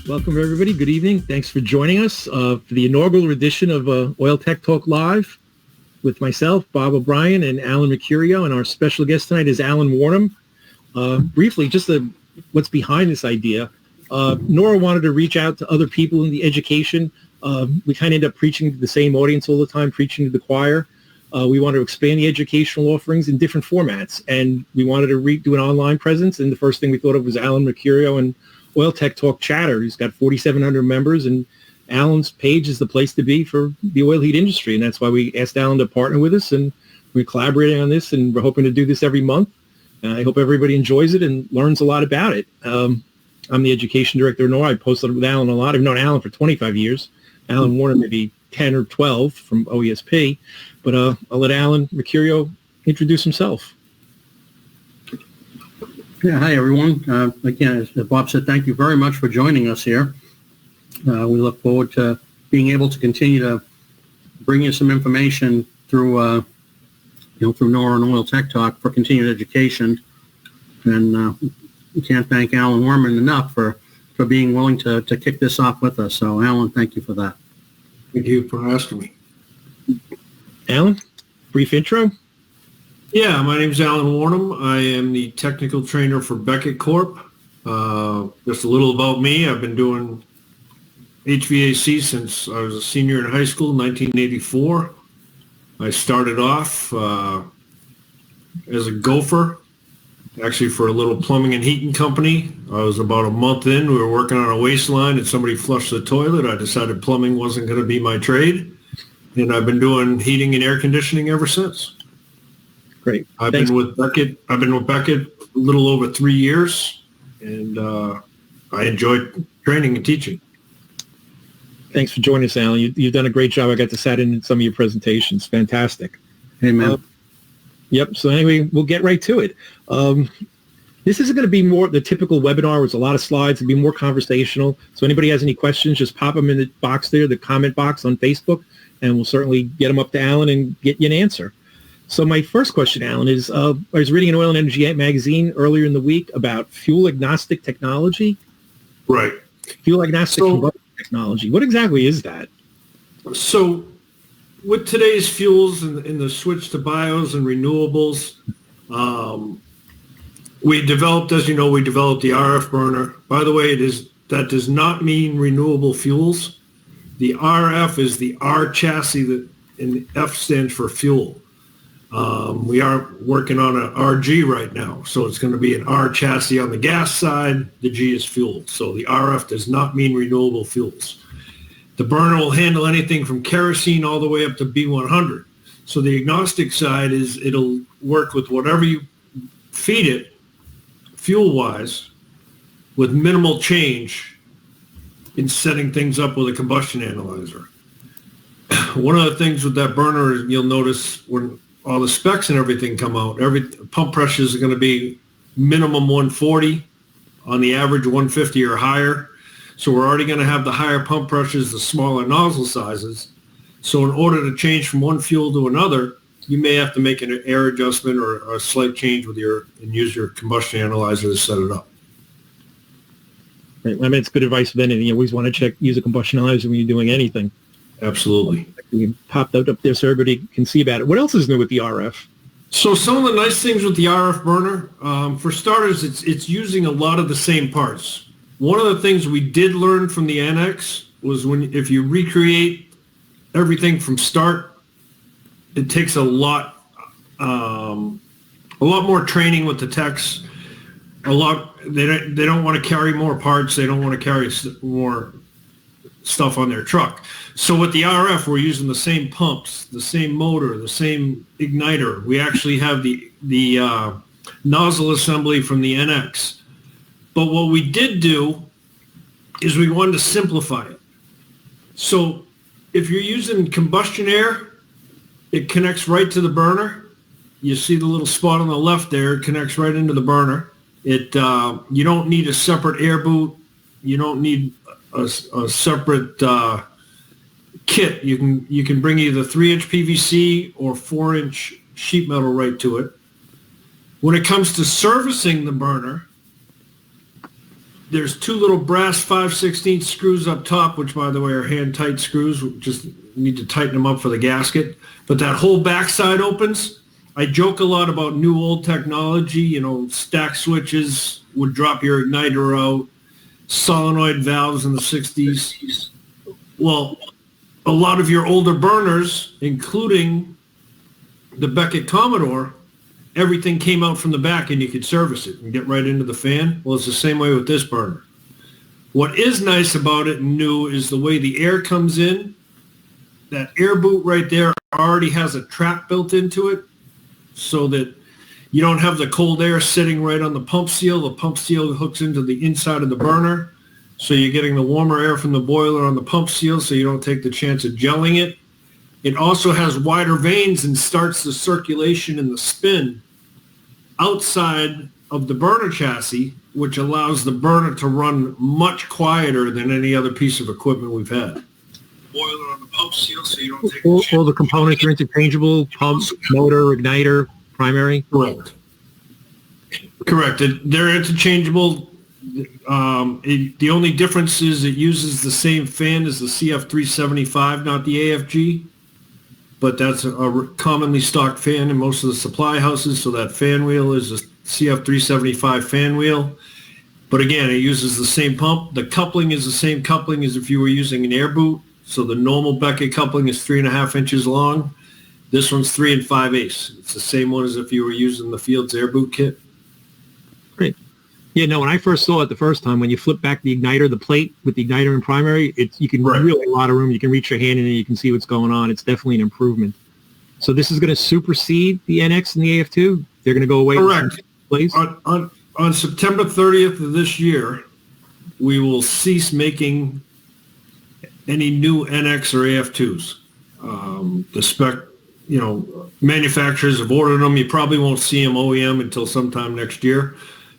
Welcome, everybody. Good evening. Thanks for joining us for the inaugural edition of Oil Tech Talk Live with myself, Bob O'Brien, and Alan Mercurio. And our special guest tonight is Alan Warnham. Briefly, just what's behind this idea. NORA wanted to reach out to other people in the education. We kind of end up preaching to the same audience all the time, preaching to the choir. We wanted to expand the educational offerings in different formats. And we wanted to do an online presence. And the first thing we thought of was Alan Mercurio and Oil Tech Talk Chatter. He's got 4,700 members, and Alan's page is the place to be for the oil heat industry. And that's why we asked Alan to partner with us, and we're collaborating on this, and we're hoping to do this every month. I hope everybody enjoys it and learns a lot about it. I'm the education director of NORA. I posted with Alan a lot. I've known Alan for 25 years. Alan Warner maybe 10 or 12 from OESP. But I'll let Alan Mercurio introduce himself. Yeah, hi, everyone. Again, as Bob said, thank you very much for joining us here. We look forward to being able to continue to bring you some information through, through NORA and Oil Tech Talk for continued education. And we can't thank Alan Warman enough for being willing to kick this off with us. So, Alan, thank you for that. Thank you for asking me. Alan, brief intro. Yeah, my name is Alan Warnham. I am the technical trainer for Beckett Corp. Just a little about me. I've been doing HVAC since I was a senior in high school, 1984. I started off as a gopher, actually for a little plumbing and heating company. I was about a month in. We were working on a waste line and somebody flushed the toilet. I decided plumbing wasn't going to be my trade. And I've been doing heating and air conditioning ever since. Great. I've been with Beckett a little over 3 years, and I enjoy training and teaching. Thanks for joining us, Alan. You've done a great job. I got to sat in some of your presentations. Fantastic. Hey, man. Yep. So anyway, we'll get right to it. This isn't going to be more the typical webinar with a lot of slides. It'll be more conversational. So anybody has any questions, just pop them in the box there, the comment box on Facebook, and we'll certainly get them up to Alan and get you an answer. So my first question, Alan, is I was reading an Oil and Energy magazine earlier in the week about fuel agnostic technology. Right. Fuel agnostic combustion technology. What exactly is that? So with today's fuels and the switch to bios and renewables, we developed the RF burner. By the way, that does not mean renewable fuels. The RF is the R chassis, and F stands for fuel. We are working on an RG right now, so it's going to be an R chassis on the gas side. The G is fuel. So the RF does not mean renewable fuels. The burner will handle anything from kerosene all the way up to B100. So the agnostic side is it'll work with whatever you feed it, fuel-wise, with minimal change in setting things up with a combustion analyzer. One of the things with that burner is you'll notice when all the specs and everything come out, every pump pressures are going to be minimum 140, on the average 150 or higher. So we're already going to have the higher pump pressures, the smaller nozzle sizes. So in order to change from one fuel to another, you may have to make an air adjustment or a slight change and use your combustion analyzer to set it up. Right. I mean, it's good advice with anything. You always want to use a combustion analyzer when you're doing anything. Absolutely. You popped that up there so everybody can see about it. What else is new with the RF? So some of the nice things with the RF burner, for starters, it's using a lot of the same parts. One of the things we did learn from the NX was if you recreate everything from start, it takes a lot more training with the techs. They don't want to carry more parts. They don't want to carry more stuff on their truck. So with the RF, we're using the same pumps, the same motor, the same igniter. We actually have the nozzle assembly from the NX. But what we did do is we wanted to simplify it. So if you're using combustion air, it connects right to the burner. You see the little spot on the left there. It connects right into the burner. You don't need a separate air boot. You don't need a separate kit. You can bring either 3-inch PVC or 4-inch sheet metal right to it. When it comes to servicing the burner, there's two little brass 5/16 screws up top, which by the way are hand tight screws. We just need to tighten them up for the gasket. But that whole backside opens. I joke a lot about new old technology. You know, stack switches would drop your igniter out, solenoid valves in the 60s. Well, a lot of your older burners, including the Beckett Commodore, everything came out from the back and you could service it and get right into the fan. Well, it's the same way with this burner. What is nice about it and new is the way the air comes in. That air boot right there already has a trap built into it so that you don't have the cold air sitting right on the pump seal. The pump seal hooks into the inside of the burner. So you're getting the warmer air from the boiler on the pump seal so you don't take the chance of gelling it. It also has wider vanes and starts the circulation and the spin outside of the burner chassis, which allows the burner to run much quieter than any other piece of equipment we've had. Boiler on the pump seal so you don't take all the components are interchangeable, pump, motor, igniter, primary? Correct. Correct. They're interchangeable. The only difference is it uses the same fan as the CF375, not the AFG, but that's a commonly stocked fan in most of the supply houses, so that fan wheel is a CF375 fan wheel. But again, it uses the same pump. The coupling is the same coupling as if you were using an air boot, so the normal Beckett coupling is 3.5 inches long. This one's 3 5/8. It's the same one as if you were using the Fields air boot kit. Great. Yeah, no, when I first saw it the first time, when you flip back the igniter, the plate with the igniter and primary, you can really a lot of room. You can reach your hand in and you can see what's going on. It's definitely an improvement. So this is going to supersede the NX and the AF2? They're going to go away? Correct. Place? On September 30th of this year, we will cease making any new NX or AF2s. The spec, manufacturers have ordered them. You probably won't see them OEM until sometime next year,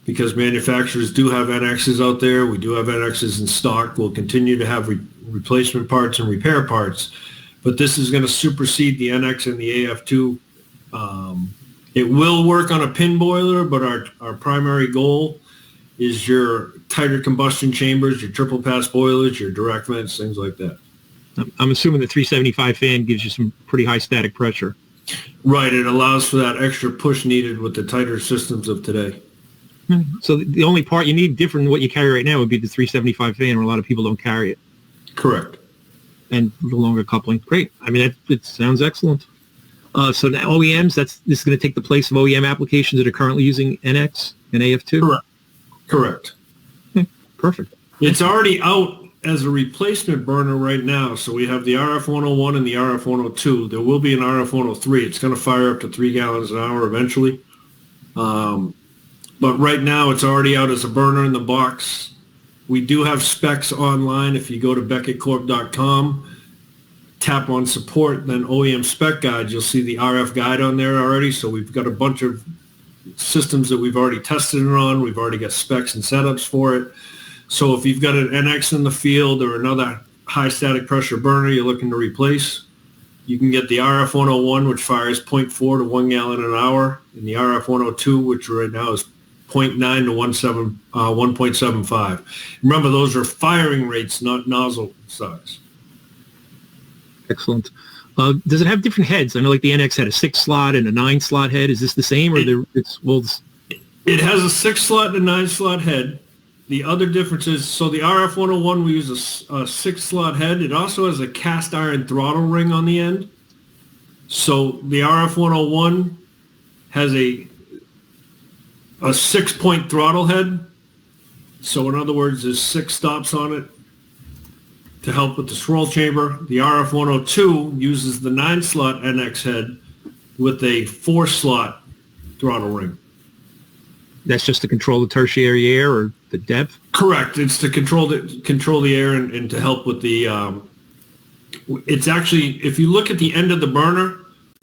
because manufacturers do have NXs out there. We do have NXs in stock. We'll continue to have replacement parts and repair parts. But this is going to supersede the NX and the AF2. It will work on a pin boiler, but our primary goal is your tighter combustion chambers, your triple pass boilers, your direct vents, things like that. I'm assuming the 375 fan gives you some pretty high static pressure. Right. It allows for that extra push needed with the tighter systems of today. So the only part you need different than what you carry right now would be the 375 fan, where a lot of people don't carry it. Correct. And the longer coupling. Great. I mean, it sounds excellent. So now OEMs, this is going to take the place of OEM applications that are currently using NX and AF2? Correct. Okay. Perfect. It's already out as a replacement burner right now. So we have the RF101 and the RF102. There will be an RF103. It's going to fire up to 3 gallons an hour eventually. But right now it's already out as a burner in the box. We do have specs online. If you go to beckettcorp.com, tap on support, then OEM spec guides, you'll see the RF guide on there already. So we've got a bunch of systems that we've already tested it on. We've already got specs and setups for it. So if you've got an NX in the field or another high static pressure burner you're looking to replace, you can get the RF101, which fires 0.4 to 1 gallon an hour, and the RF102, which right now is 0.9 to 1.75. Remember, those are firing rates, not nozzle size. Excellent. Does it have different heads? I know like the NX had a 6-slot and a 9-slot head. Is this the same, or it has a 6-slot and a 9-slot head. The other difference is, so the RF101, we use a 6-slot head. It also has a cast iron throttle ring on the end. So the RF101 has a 6-point throttle head. So in other words, there's 6 stops on it to help with the swirl chamber. The RF102 uses the 9-slot NX head with a 4-slot throttle ring. That's just to control the tertiary air or the depth? Correct. It's to control the air and to help with the, it's actually, if you look at the end of the burner,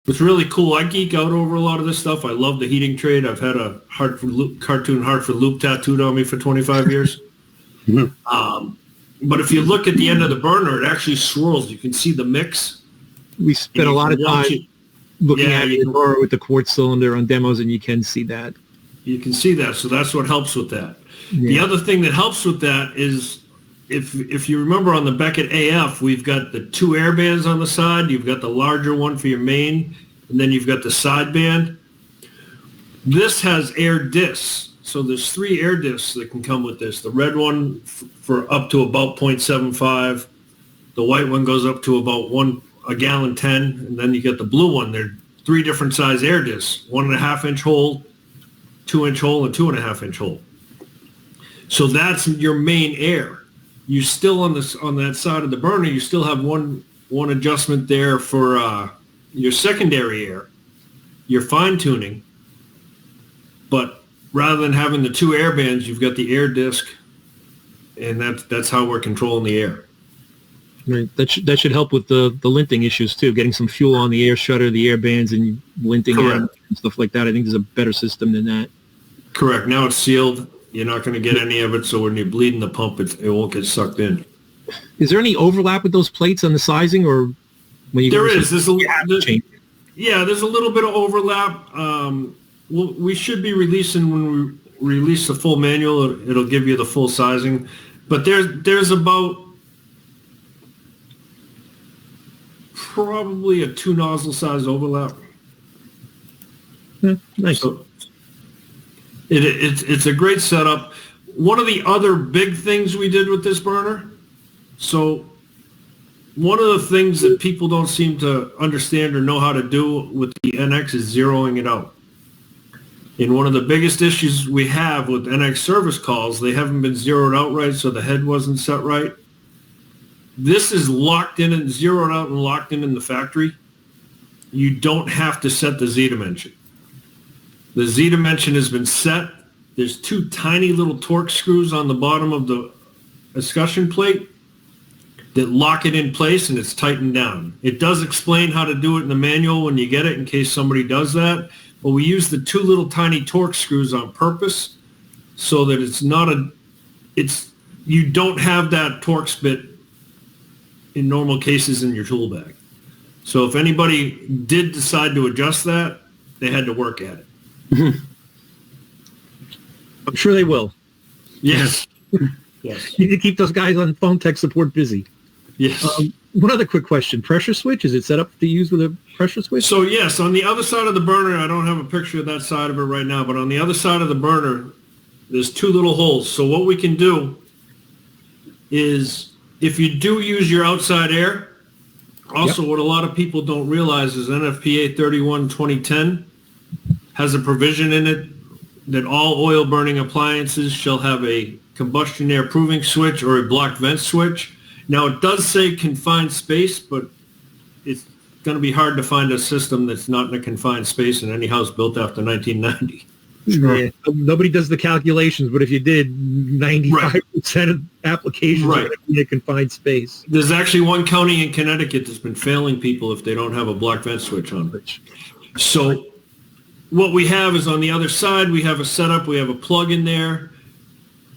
it's really cool. I geek out over a lot of this stuff. I love the heating trade. I've had a cartoon Hartford loop tattooed on me for 25 years. Mm-hmm. But if you look at the end of the burner, it actually swirls. You can see the mix. We spent a lot of time looking at the NORA with the quartz cylinder on demos, and you can see that. You can see that. So that's what helps with that. The other thing that helps with that is if you remember on the Beckett AF, we've got the 2 air bands on the side. You've got the larger one for your main, and then you've got the side band. This has air discs. So there's 3 air discs that can come with this. The red one for up to about 0.75. The white one goes up to about a gallon 10. And then you get the blue one. They're 3 different size air discs, 1.5-inch hole, 2-inch hole, and 2.5-inch hole. So that's your main air. You still on that side of the burner, you still have one adjustment there for your secondary air, your fine tuning. But rather than having the 2 air bands, you've got the air disc, and that's how we're controlling the air. Right. That should help with the linting issues too. Getting some fuel on the air shutter, the air bands, and linting and stuff like that. I think there's a better system than that. Correct. Now it's sealed. You're not going to get any of it, so when you're bleeding the pump, it won't get sucked in. Is there any overlap with those plates on the sizing, or when you there's a little bit of overlap. We should be releasing when we release the full manual. It'll give you the full sizing, but there's about probably a 2 nozzle size overlap. Nice. So it's a great setup. One of the other big things we did with this burner, so one of the things that people don't seem to understand or know how to do with the NX is zeroing it out. And one of the biggest issues we have with NX service calls, they haven't been zeroed out right, so the head wasn't set right. This is locked in and zeroed out and locked in the factory. You don't have to set the Z dimension. The Z dimension has been set. There's 2 tiny little torque screws on the bottom of the escutcheon plate that lock it in place, and it's tightened down. It does explain how to do it in the manual when you get it in case somebody does that. But we use the 2 little tiny torque screws on purpose so that you don't have that torque spit in normal cases in your tool bag. So if anybody did decide to adjust that, they had to work at it. I'm sure they will. Yes. Yes. You need to keep those guys on phone tech support busy. Yes. One other quick question. Pressure switch, is it set up to use with a pressure switch? So yes, on the other side of the burner, I don't have a picture of that side of it right now, but on the other side of the burner, there's 2 little holes. So what we can do is if you do use your outside air, also what a lot of people don't realize is NFPA 31-2010 has a provision in it that all oil burning appliances shall have a combustion air proving switch or a block vent switch. Now it does say confined space, but it's going to be hard to find a system that's not in a confined space in any house built after 1990. Sure. Yeah. Nobody does the calculations, but if you did, 95% of applications are going to be in a confined space. There's actually one county in Connecticut that's been failing people if they don't have a block vent switch on it. So what we have is on the other side, we have a setup. We have a plug in there.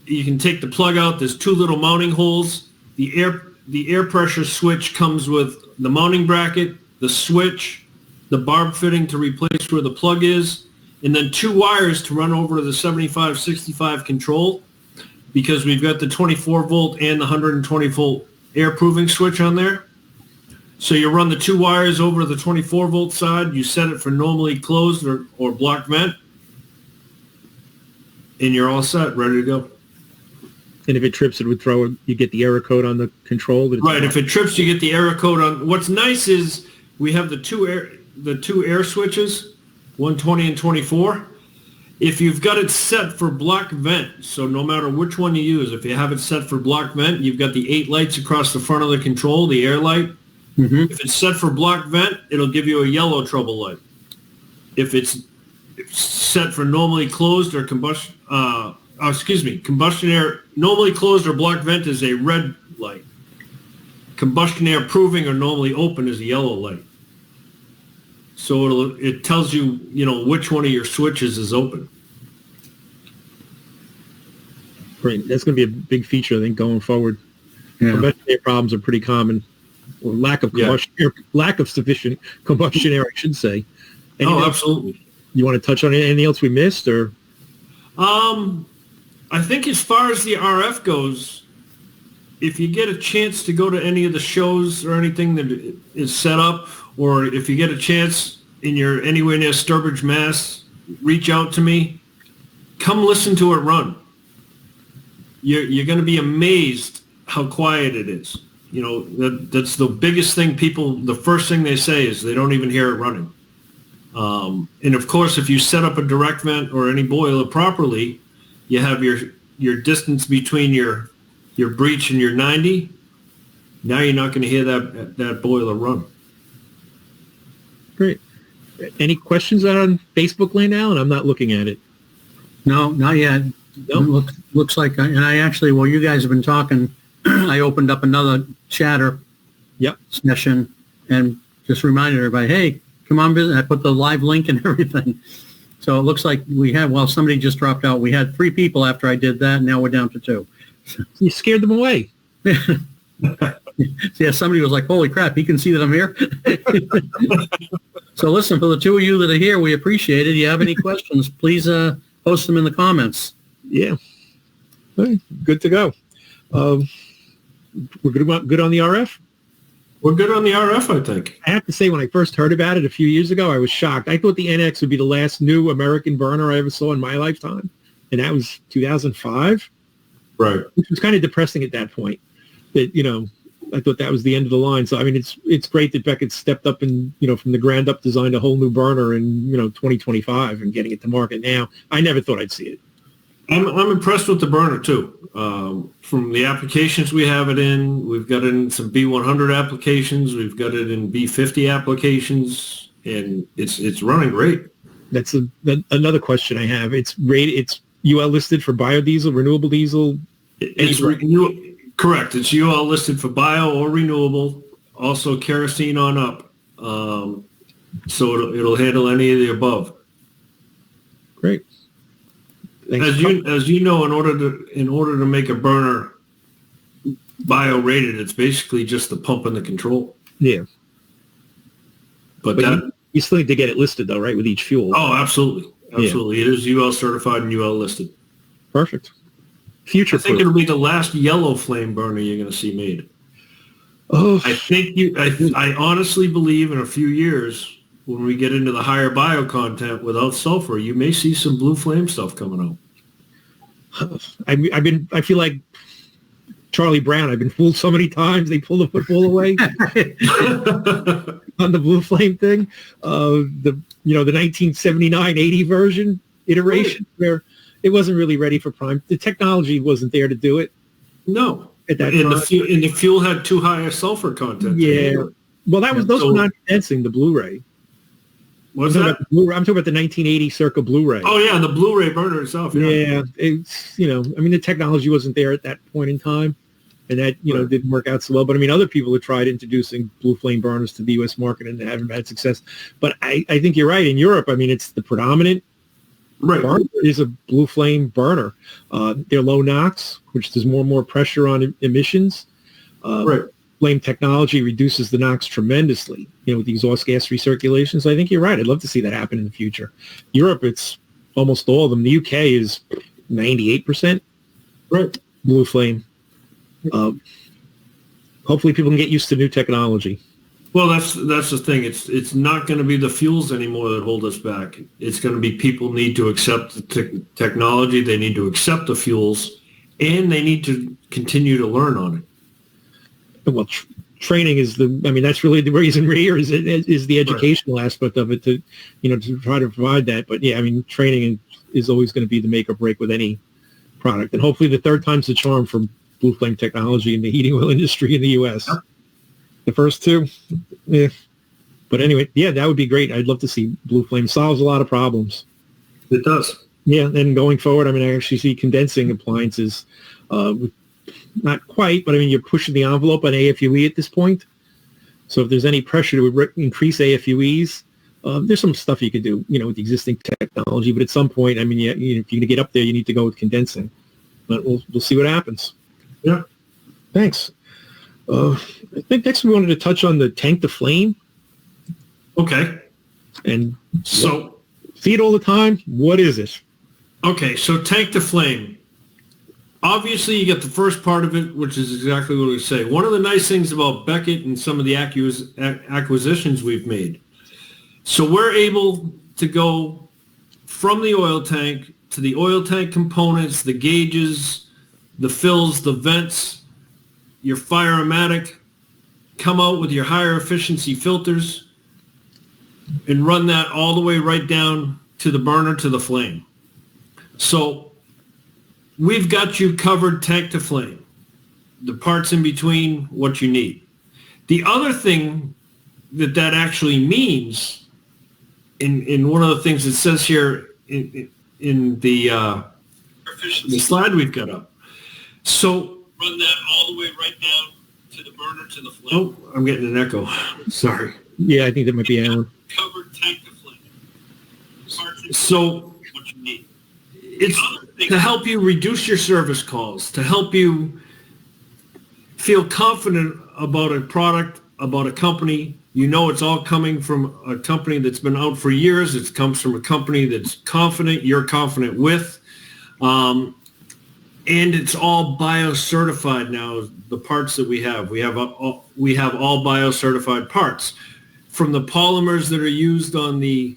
You can take the plug out. There's 2 little mounting holes. The air pressure switch comes with the mounting bracket, the switch, the barb fitting to replace where the plug is, and then 2 wires to run over to the 75-65 control, because we've got the 24 volt and the 120 volt air proving switch on there. So you run the 2 wires over to the 24 volt side, you set it for normally closed or block vent, and you're all set, ready to go. And if it trips, it would you get the error code on the control. Right, if it trips, you get the error code on. What's nice is we have the two air switches, 120 and 24. If you've got it set for block vent, so no matter which one you use, if you have it set for block vent, you've got the 8 lights across the front of the control, the air light. Mm-hmm. If it's set for block vent, it'll give you a yellow trouble light. If it's set for normally closed or combustion air, normally closed or block vent is a red light. Combustion air proving or normally open is a yellow light. So it tells you, which one of your switches is open. Great. That's going to be a big feature, I think, going forward. Yeah. Combustion air problems are pretty common. Or lack of combustion air, lack of sufficient combustion air, I should say. Absolutely. You want to touch on anything else we missed, or? I think as far as the RF goes, if you get a chance to go to any of the shows or anything that is set up, or if you get a chance and you're anywhere near Sturbridge, Mass, reach out to me. Come listen to it run. You're going to be amazed how quiet it is. You know, that's the biggest thing the first thing they say is they don't even hear it running. And of course, if you set up a direct vent or any boiler properly, you have your distance between your breech and your 90. Now you're not going to hear that boiler run. Great. Any questions on Facebook land now? And I'm not looking at it. No, not yet. No. Looks like, and I actually, while you guys have been talking, I opened up another chatter session and just reminded everybody, hey, come on, visit. I put the live link and everything. So it looks like we have, somebody just dropped out. We had 3 people after I did that. Now we're down to 2. You scared them away. Yeah, somebody was like, holy crap, he can see that I'm here. So listen, for the 2 of you that are here, we appreciate it. If you have any questions, please post them in the comments. Yeah. All right. Good to go. We're good on the RF? We're good on the RF, I think. I have to say, when I first heard about it a few years ago, I was shocked. I thought the NX would be the last new American burner I ever saw in my lifetime, and that was 2005. Right. Which was kind of depressing at that point. That, you know, I thought that was the end of the line. So, I mean, it's great that Beckett stepped up and, you know, from the ground up designed a whole new burner in, you know, 2025 and getting it to market now. I never thought I'd see it. I'm impressed with the burner, too. From the applications we have it in, we've got it in some B100 applications. We've got it in B50 applications, and it's running great. That's another question I have. It's rated. It's UL listed for biodiesel, renewable diesel. Correct. It's UL listed for bio or renewable, also kerosene on up. So it'll handle any of the above. Great. Thanks. As you know, in order to make a burner bio rated, it's basically just the pump and the control. Yeah. But you still need to get it listed though, right? With each fuel. Oh, absolutely. Absolutely. Yeah. It is UL certified and UL listed. Perfect. Future. I think it'll be the last yellow flame burner you're going to see made. Oh, I honestly believe in a few years, when we get into the higher bio content without sulfur, you may see some blue flame stuff coming out. I feel like Charlie Brown. I've been fooled so many times. They pull the football away on the blue flame thing. The 1979-80 version iteration where it wasn't really ready for prime. The technology wasn't there to do it. No. At that and time. The fuel had too high a sulfur content. Yeah. Well, those were not condensing, the Blu-ray. What's that? I'm talking about the 1980 circa Blu-ray. Oh, yeah, the Blu-ray burner itself. Yeah. It's, the technology wasn't there at that point in time, and that, didn't work out so well. But, other people have tried introducing blue flame burners to the U.S. market and haven't had success. But I think you're right. In Europe, it's the predominant burner is a blue flame burner. They're low NOx, which there's more and more pressure on emissions. Flame technology reduces the NOx tremendously, with the exhaust gas recirculation. So I think you're right. I'd love to see that happen in the future. Europe, it's almost all of them. The UK is 98% blue flame. Hopefully people can get used to new technology. Well, that's the thing. It's not going to be the fuels anymore that hold us back. It's going to be people need to accept the technology. They need to accept the fuels, and they need to continue to learn on it. Well, training is that's really the reason we're here is the educational aspect of it to try to provide that. But yeah, training is always going to be the make or break with any product. And hopefully the third time's the charm for blue flame technology in the heating oil industry in the U.S. Yep. The first two, yeah. But anyway, yeah, that would be great. I'd love to see blue flame. Solves a lot of problems. It does. Yeah, and going forward, I actually see condensing appliances not quite, but you're pushing the envelope on AFUE at this point. So if there's any pressure to increase AFUEs, there's some stuff you could do, with the existing technology. But at some point, if you're going to get up there, you need to go with condensing. But we'll see what happens. Yeah. Thanks. I think next we wanted to touch on the tank to flame. Okay. And so see it all the time. What is it? Okay, so tank to flame. obviously you get the first part of it, which is exactly what we say. One of the nice things about Beckett and some of the acquisitions we've made, so we're able to go from the oil tank to the oil tank components, the gauges, the fills, the vents, your fire-o-matic, come out with your higher efficiency filters and run that all the way right down to the burner, to the flame. So we've got you covered tank to flame, the parts in between, what you need. The other thing that actually means, in one of the things it says here in the slide we've got up, so run that all the way right down to the burner, to the flame. Oh, I'm getting an echo. Sorry. Yeah, I think that might be Alan. Covered tank to flame. So what you need. It's to help you reduce your service calls, to help you feel confident about a product, about a company. You know it's all coming from a company that's been out for years. It comes from a company that's confident, you're confident with. And it's all bio-certified now, the parts that we have. We have all bio-certified parts. From the polymers that are used on the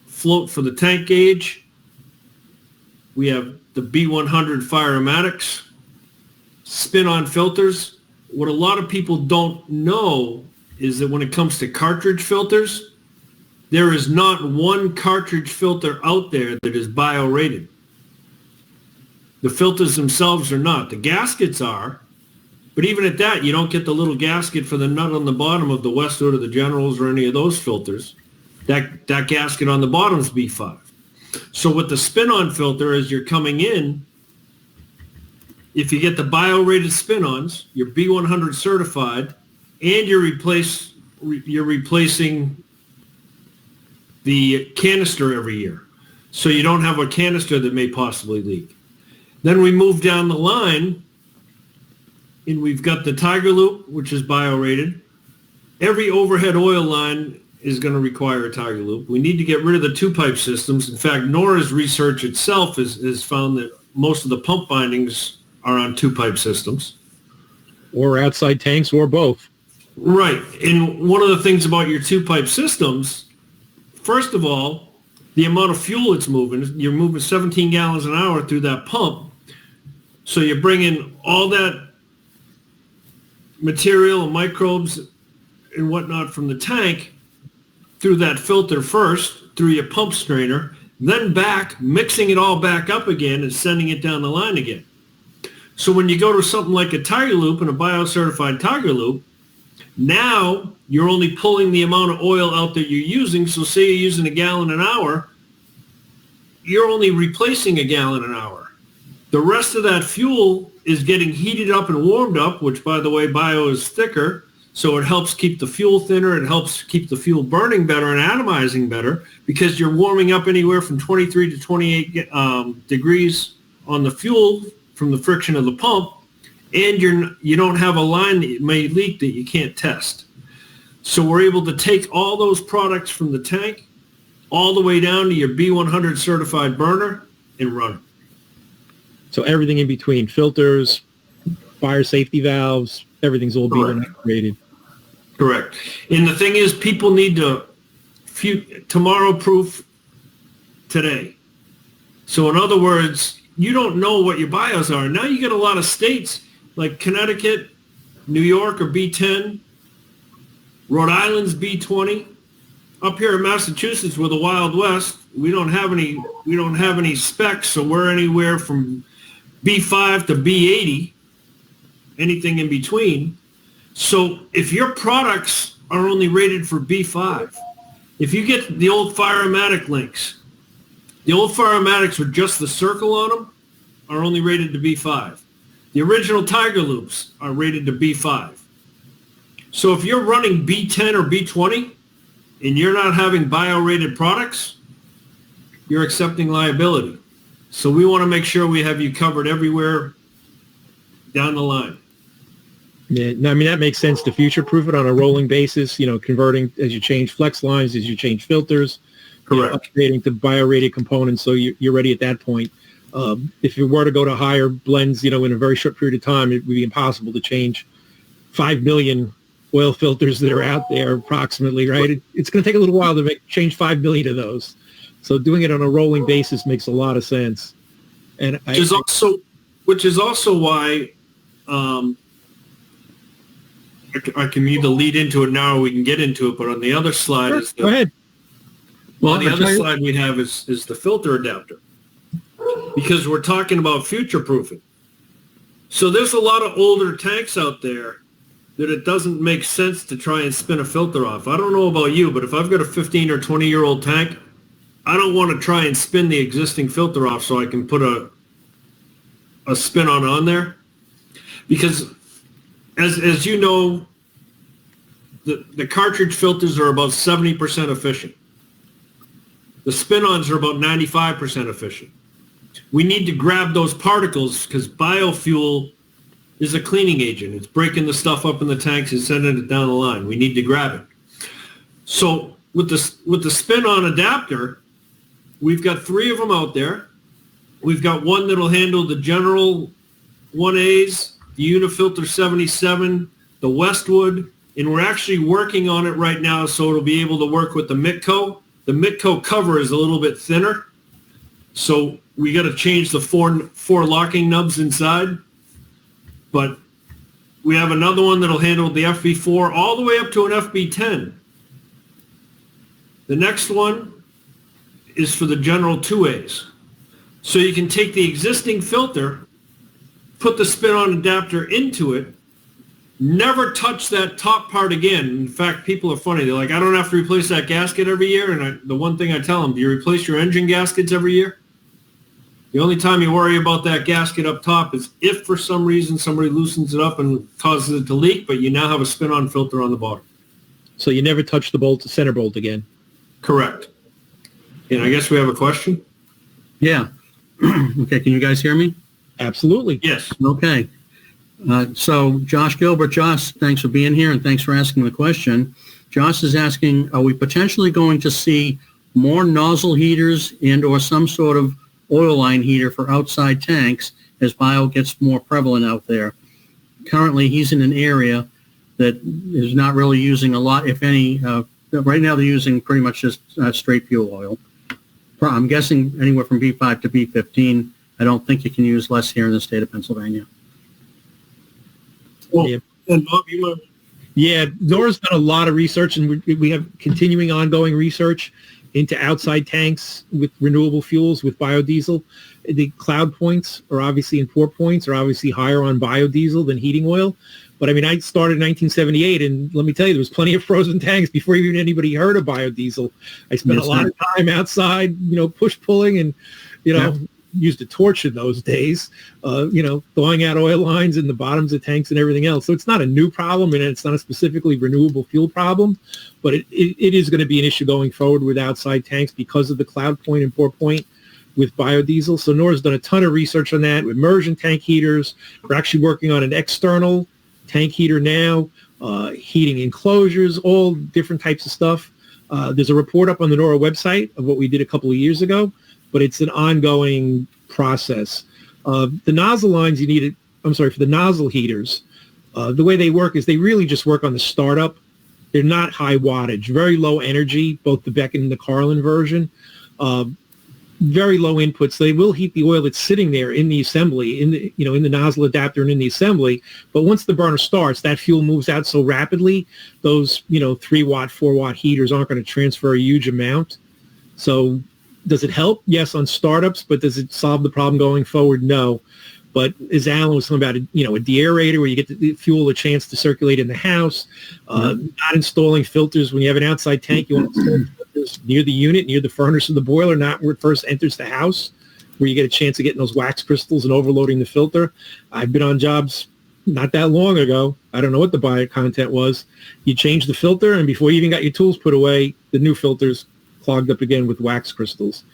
float for the tank gauge, we have the B100 fire-o-matics, spin-on filters. What a lot of people don't know is that when it comes to cartridge filters, there is not one cartridge filter out there that is bio-rated. The filters themselves are not. The gaskets are, but even at that, you don't get the little gasket for the nut on the bottom of the Westwood or the Generals or any of those filters. That gasket on the bottom is B5. So with the spin-on filter, as you're coming in, if you get the bio-rated spin-ons, you're B100 certified, and you're replacing the canister every year. So you don't have a canister that may possibly leak. Then we move down the line, and we've got the Tiger Loop, which is bio-rated. Every overhead oil line is going to require a Tiger Loop. We need to get rid of the two-pipe systems. In fact, NORA's research itself has found that most of the pump bindings are on two-pipe systems. Or outside tanks, or both. Right. And one of the things about your two-pipe systems, first of all, the amount of fuel it's moving, you're moving 17 gallons an hour through that pump. So you're bringing all that material and microbes and whatnot from the tank through that filter first, through your pump strainer, then back, mixing it all back up again and sending it down the line again. So when you go to something like a Tiger Loop and a bio-certified Tiger Loop, now you're only pulling the amount of oil out that you're using. So say you're using a gallon an hour, you're only replacing a gallon an hour. The rest of that fuel is getting heated up and warmed up, which, by the way, bio is thicker, so it helps keep the fuel thinner. It helps keep the fuel burning better and atomizing better because you're warming up anywhere from 23 to 28 degrees on the fuel from the friction of the pump, and you don't have a line that may leak that you can't test. So we're able to take all those products from the tank all the way down to your B100 certified burner and run it. So everything in between, filters, fire safety valves, everything's all being rated. Correct. And the thing is, people need to tomorrow proof today. So in other words, you don't know what your bios are. Now you get a lot of states like Connecticut, New York are B10, Rhode Island's B20. Up here in Massachusetts, we're the Wild West. We don't have any specs, so we're anywhere from B5 to B80, anything in between. So if your products are only rated for B5, if you get the old fire-o-matic links, the old fire-o-matics with just the circle on them are only rated to B5. The original Tiger Loops are rated to B5. So if you're running B10 or B20 and you're not having bio-rated products, you're accepting liability. So we want to make sure we have you covered everywhere down the line. Yeah, no, I mean, that makes sense to future-proof it on a rolling basis, converting as you change flex lines, as you change filters, correct, upgrading to bio-rated components so you're ready at that point. If it were to go to higher blends, in a very short period of time, it would be impossible to change 5 million oil filters that are out there approximately, right? It's going to take a little while to change 5 million of those. So doing it on a rolling basis makes a lot of sense. And which is also why I can either lead into it now or we can get into it. But on the other slide is go ahead. Well, on the other slide we have is the filter adapter, because we're talking about future proofing. So there's a lot of older tanks out there that it doesn't make sense to try and spin a filter off. I don't know about you, but if I've got a 15 or 20-year-old tank, I don't want to try and spin the existing filter off so I can put a spin on there. Because as you know, the cartridge filters are about 70% efficient. The spin-ons are about 95% efficient. We need to grab those particles because biofuel is a cleaning agent. It's breaking the stuff up in the tanks and sending it down the line. We need to grab it. So with the spin-on adapter, we've got 3 of them out there. We've got one that'll handle the general 1As, the Unifilter 77, the Westwood, and we're actually working on it right now so it'll be able to work with the Mitco. The Mitco cover is a little bit thinner, so we got to change the four locking nubs inside. But we have another one that'll handle the FB4 all the way up to an FB10. The next one is for the general 2As. So you can take the existing filter, put the spin-on adapter into it, never touch that top part again. In fact, people are funny. They're like, I don't have to replace that gasket every year. And the one thing I tell them, do you replace your engine gaskets every year? The only time you worry about that gasket up top is if for some reason somebody loosens it up and causes it to leak, but you now have a spin-on filter on the bottom. So you never touch the center bolt again? Correct. And I guess we have a question? Yeah. Okay, can you guys hear me? Absolutely. Yes. Okay. So Josh Gilbert, Josh, thanks for being here and thanks for asking the question. Josh is asking, are we potentially going to see more nozzle heaters and or some sort of oil line heater for outside tanks as bio gets more prevalent out there? Currently, he's in an area that is not really using a lot, if any. Right now, they're using pretty much just straight fuel oil. I'm guessing anywhere from B5 to B15. I don't think you can use less here in the state of Pennsylvania. Well, yeah. And Bob, you might... Yeah, NORA's done a lot of research, and we have continuing ongoing research into outside tanks with renewable fuels, with biodiesel. The cloud points are obviously, and 4 points are obviously higher on biodiesel than heating oil. But I mean, I started in 1978, and let me tell you, there was plenty of frozen tanks before even anybody heard of biodiesel. I spent a lot of time outside, push pulling, and, used a torch in those days, thawing out oil lines in the bottoms of tanks and everything else. So it's not a new problem, and it's not a specifically renewable fuel problem, but it is going to be an issue going forward with outside tanks because of the cloud point and 4 point with biodiesel. So NORA's done a ton of research on that with immersion tank heaters. We're actually working on an external tank heater now, heating enclosures, all different types of stuff. There's a report up on the NORA website of what we did a couple of years ago, but it's an ongoing process. The nozzle lines for the nozzle heaters, the way they work is they really just work on the startup. They're not high wattage, very low energy, both the Beckett and the Carlin version. Very low inputs. They will heat the oil that's sitting there in the assembly, in the nozzle adapter and in the assembly. But once the burner starts, that fuel moves out so rapidly, those 3 watt, 4 watt heaters aren't going to transfer a huge amount. So does it help? Yes, on startups, but does it solve the problem going forward? No. But as Alan was talking about, a deaerator where you get the fuel a chance to circulate in the house, not installing filters when you have an outside tank. You want to install filters near the unit, near the furnace of the boiler, not where it first enters the house, where you get a chance of getting those wax crystals and overloading the filter. I've been on jobs not that long ago. I don't know what the bio content was. You change the filter, and before you even got your tools put away, the new filter's clogged up again with wax crystals.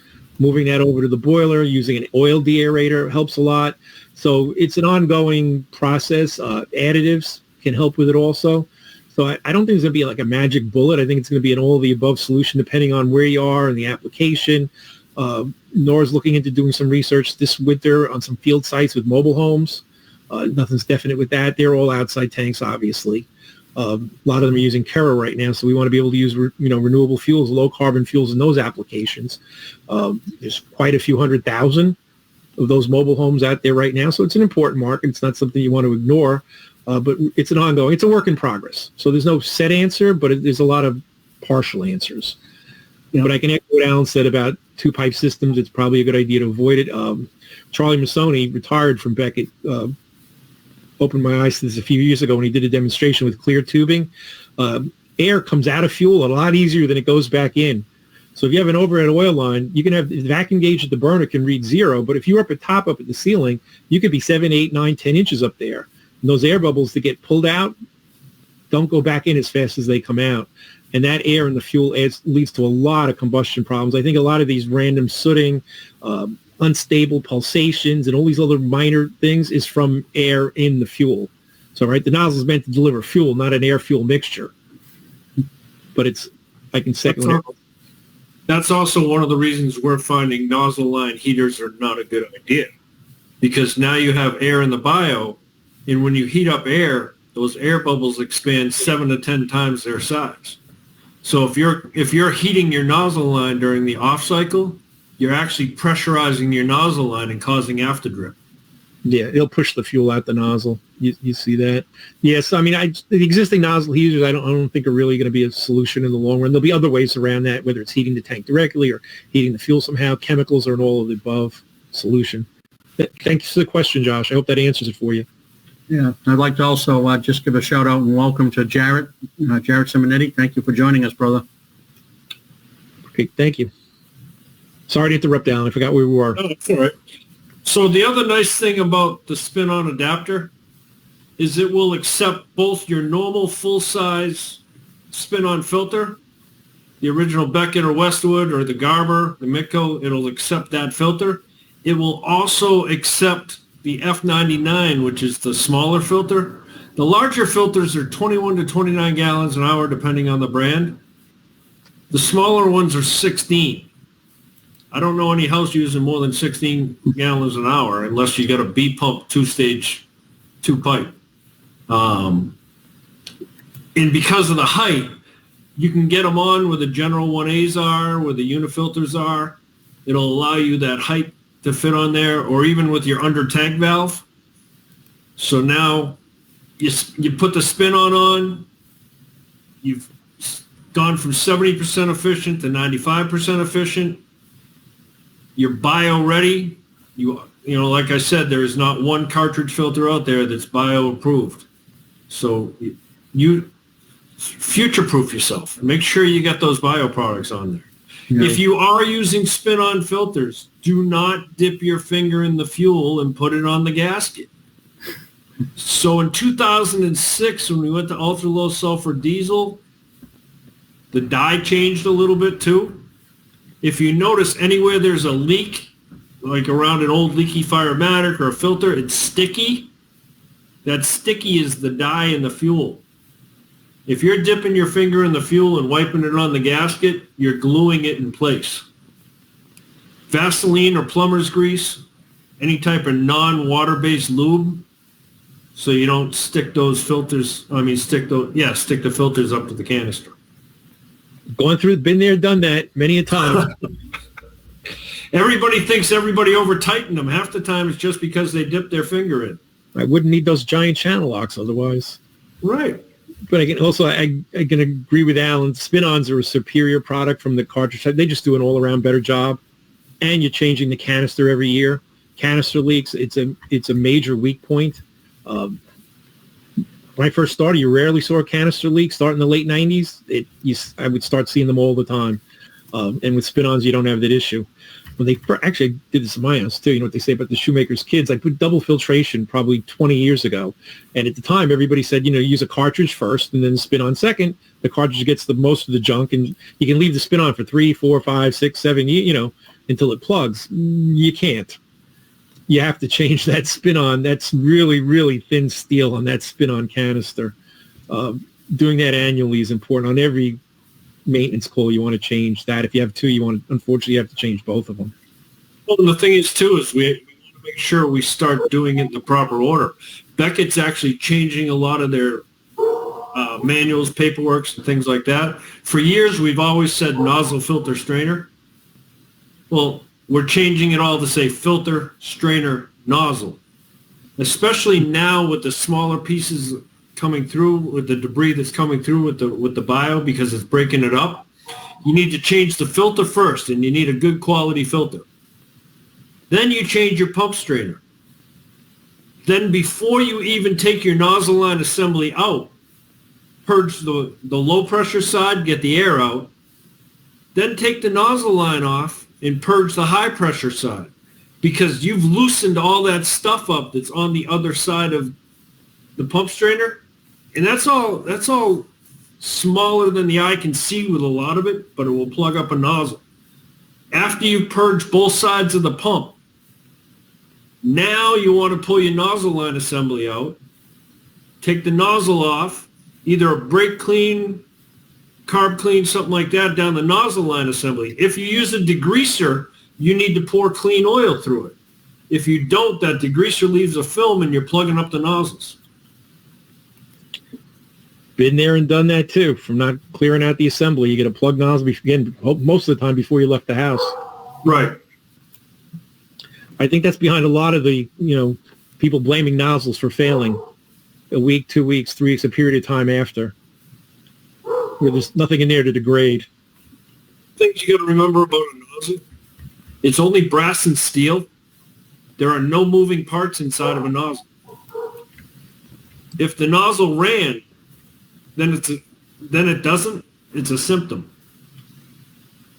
Moving that over to the boiler, using an oil deaerator helps a lot. So it's an ongoing process. Additives can help with it also. So I don't think it's going to be like a magic bullet. I think it's going to be an all of the above solution depending on where you are and the application. NORA's looking into doing some research this winter on some field sites with mobile homes. Nothing's definite with that. They're all outside tanks, obviously. A lot of them are using Kera right now, so we want to be able to use renewable fuels, low carbon fuels in those applications. There's quite a few 100,000 of those mobile homes out there right now, so it's an important market. It's not something you want to ignore, but it's an ongoing. It's a work in progress. So there's no set answer, but there's a lot of partial answers. Yeah. But I can echo what Alan said about two-pipe systems. It's probably a good idea to avoid it. Charlie Massoni retired from Beckett. Opened my eyes to this a few years ago when he did a demonstration with clear tubing. Air comes out of fuel a lot easier than it goes back in. So if you have an overhead oil line, you can have the vacuum gauge at the burner can read 0, but if you're up at the ceiling, you could be 7, 8, 9, 10 inches up there. And those air bubbles that get pulled out don't go back in as fast as they come out. And that air in the fuel leads to a lot of combustion problems. I think a lot of these random sooting, unstable pulsations, and all these other minor things is from air in the fuel. So, right, the nozzle is meant to deliver fuel, not an air-fuel mixture. But I can second it. That's also one of the reasons we're finding nozzle line heaters are not a good idea, because now you have air in the bio, and when you heat up air, those air bubbles expand 7 to 10 times their size. So if you're heating your nozzle line during the off cycle, you're actually pressurizing your nozzle line and causing afterdrip. Yeah, it'll push the fuel out the nozzle. You see that? Yes, I mean, the existing nozzle heaters, I don't think are really going to be a solution in the long run. There'll be other ways around that, whether it's heating the tank directly or heating the fuel somehow. Chemicals are an all of the above solution. Thanks for the question, Josh. I hope that answers it for you. Yeah, I'd like to also just give a shout out and welcome to Jarrett Simonetti. Thank you for joining us, brother. Okay, thank you. Sorry to interrupt, Alan. I forgot where we were. No, that's all right. So the other nice thing about the spin-on adapter is it will accept both your normal full-size spin-on filter, the original Beckett or Westwood or the Garber, the Mitco. It'll accept that filter. It will also accept the F99, which is the smaller filter. The larger filters are 21 to 29 gallons an hour, depending on the brand. The smaller ones are 16. I don't know any house using more than 16 gallons an hour unless you got a B pump 2-stage 2-pipe. And because of the height, you can get them on where the general 1As are, where the unifilters are. It'll allow you that height to fit on there, or even with your under tank valve. So now you put the spin-on, you've gone from 70% efficient to 95% efficient. You're bio ready. You know, like I said, there is not one cartridge filter out there that's bio approved. So you future-proof yourself. Make sure you get those bio products on there. Yeah. If you are using spin-on filters, do not dip your finger in the fuel and put it on the gasket. So in 2006, when we went to ultra-low sulfur diesel, the dye changed a little bit too. If you notice anywhere there's a leak, like around an old leaky Firematic or a filter, it's sticky. That sticky is the dye in the fuel. If you're dipping your finger in the fuel and wiping it on the gasket, you're gluing it in place. Vaseline or plumber's grease, any type of non-water-based lube, so you don't stick those filters, stick the filters up to the canister. Been there, done that many a time. Everybody thinks everybody over-tightened them. Half the time it's just because they dipped their finger in. I wouldn't need those giant channel locks otherwise. Right. But I can agree with Alan. Spin-ons are a superior product from the cartridge side. They just do an all-around better job. And you're changing the canister every year. Canister leaks, it's a major weak point. When I first started, you rarely saw a canister leak. Starting in the late 90s, I would start seeing them all the time. And with spin-ons, you don't have that issue. When they actually I did this in my house too. You know what they say about the shoemaker's kids? I put double filtration probably 20 years ago. And at the time, everybody said, use a cartridge first and then spin on second. The cartridge gets the most of the junk, and you can leave the spin on for 3, 4, 5, 6, 7, until it plugs. You can't. You have to change that spin-on. That's really, really thin steel on that spin-on canister. Doing that annually is important. On every maintenance call, you want to change that. If you have two, unfortunately, you have to change both of them. Well, and the thing is, too, is we want to make sure we start doing it in the proper order. Beckett's actually changing a lot of their manuals, paperwork, and things like that. For years, we've always said nozzle, filter, strainer. Well, we're changing it all to say filter, strainer, nozzle. Especially now with the smaller pieces coming through, with the debris that's coming through with the bio, because it's breaking it up. You need to change the filter first, and you need a good quality filter. Then you change your pump strainer. Then before you even take your nozzle line assembly out, purge the low pressure side, get the air out. Then take the nozzle line off and purge the high pressure side, because you've loosened all that stuff up that's on the other side of the pump strainer. And that's all smaller than the eye can see with a lot of it, but it will plug up a nozzle. After you've purged both sides of the pump, now you want to pull your nozzle line assembly out, take the nozzle off, either a brake clean, carb clean, something like that, down the nozzle line assembly. If you use a degreaser, you need to pour clean oil through it. If you don't, that degreaser leaves a film and you're plugging up the nozzles. Been there and done that too. From not clearing out the assembly, you get a plug nozzle again most of the time before you left the house. Right. I think that's behind a lot of the people blaming nozzles for failing a week, 2 weeks, 3 weeks, a period of time after, where there's nothing in there to degrade. Things you got to remember about a nozzle: it's only brass and steel. There are no moving parts inside of a nozzle. If the nozzle ran, then it doesn't. It's a symptom.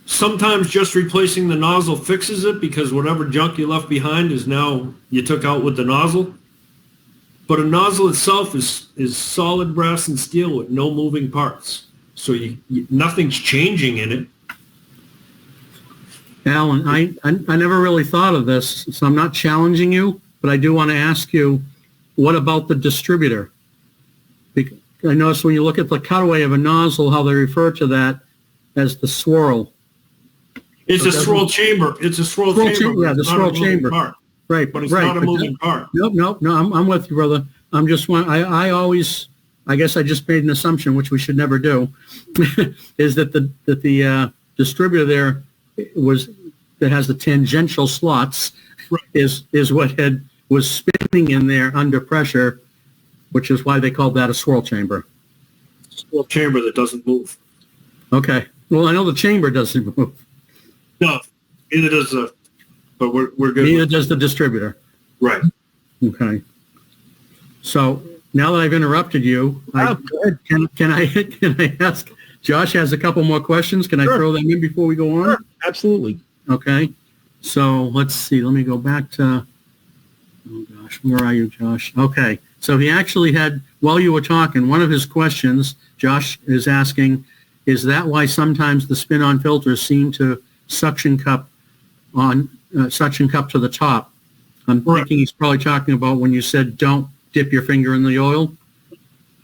Sometimes just replacing the nozzle fixes it, because whatever junk you left behind is now you took out with the nozzle. But a nozzle itself is solid brass and steel with no moving parts. So nothing's changing in it. Alan, I never really thought of this, so I'm not challenging you, but I do want to ask you, what about the distributor? I notice when you look at the cutaway of a nozzle, how they refer to that as the swirl. It's a swirl chamber. It's a swirl chamber. Yeah, the swirl chamber. Part. Right, But it's right. not a moving part. No, I'm with you, brother. I'm just I guess I just made an assumption, which we should never do, is that the distributor there that has the tangential slots, right, is what was spinning in there under pressure, which is why they called that a swirl chamber. Swirl chamber that doesn't move. Okay. Well, I know the chamber doesn't move. No, neither does but we're good. Neither does the distributor. Right. Okay. So now that I've interrupted you, can I ask? Josh has a couple more questions. Can I throw them in before we go on? Sure, absolutely. Okay. So let's see. Let me go back to. Oh gosh, where are you, Josh? Okay. So he actually had, while you were talking, one of his questions, Josh is asking, is that why sometimes the spin-on filters seem to suction cup to the top? I'm thinking he's probably talking about when you said don't dip your finger in the oil.